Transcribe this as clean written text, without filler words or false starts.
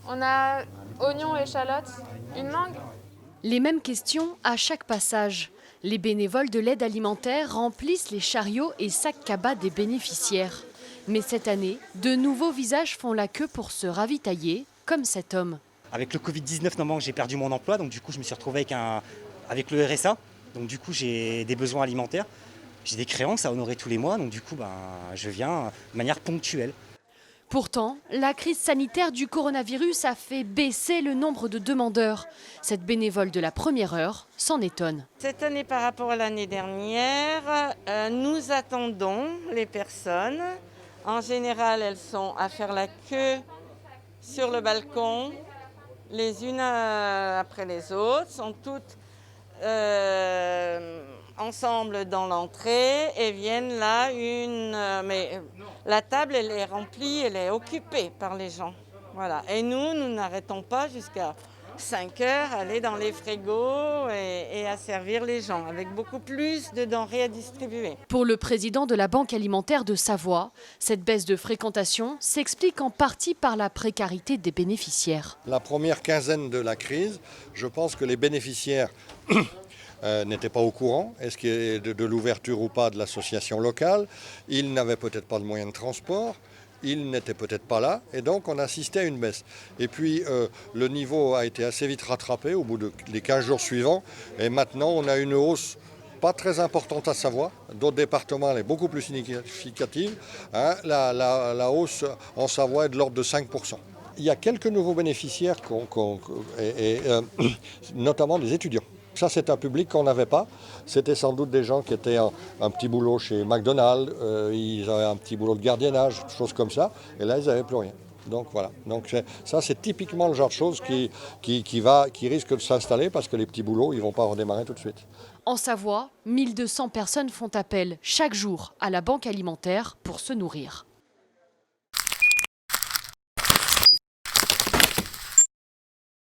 On a oignons, échalotes, une mangue. Les mêmes questions à chaque passage. Les bénévoles de l'aide alimentaire remplissent les chariots et sacs cabas des bénéficiaires. Mais cette année, de nouveaux visages font la queue pour se ravitailler, comme cet homme. Avec le Covid-19, normalement, j'ai perdu mon emploi, donc du coup, je me suis retrouvé avec le RSA. Donc du coup, j'ai des besoins alimentaires. J'ai des créances à honorer tous les mois, donc du coup, je viens de manière ponctuelle. Pourtant, la crise sanitaire du coronavirus a fait baisser le nombre de demandeurs. Cette bénévole de la première heure s'en étonne. Cette année par rapport à l'année dernière, nous attendons les personnes. En général, elles sont à faire la queue sur le balcon, les unes après les autres, sont toutes ensemble dans l'entrée et viennent là mais la table elle est remplie, elle est occupée par les gens. Voilà. Et nous n'arrêtons pas jusqu'à 5 heures à aller dans les frigos et à servir les gens avec beaucoup plus de denrées à distribuer. Pour le président de la Banque alimentaire de Savoie, cette baisse de fréquentation s'explique en partie par la précarité des bénéficiaires. La première quinzaine de la crise, je pense que les bénéficiaires n'étaient pas au courant de l'ouverture ou pas de l'association locale. Ils n'avaient peut-être pas de moyens de transport. Ils n'étaient peut-être pas là et donc on assistait à une baisse. Et puis le niveau a été assez vite rattrapé au bout des 15 jours suivants et maintenant on a une hausse pas très importante à Savoie. D'autres départements elle est beaucoup plus significative. La hausse en Savoie est de l'ordre de 5%. Il y a quelques nouveaux bénéficiaires, notamment des étudiants. Ça, c'est un public qu'on n'avait pas. C'était sans doute des gens qui étaient un petit boulot chez McDonald's, ils avaient un petit boulot de gardiennage, choses comme ça, et là, ils n'avaient plus rien. Donc voilà. Donc ça, c'est typiquement le genre de choses qui risque de s'installer parce que les petits boulots, ils ne vont pas redémarrer tout de suite. En Savoie, 1200 personnes font appel chaque jour à la Banque alimentaire pour se nourrir.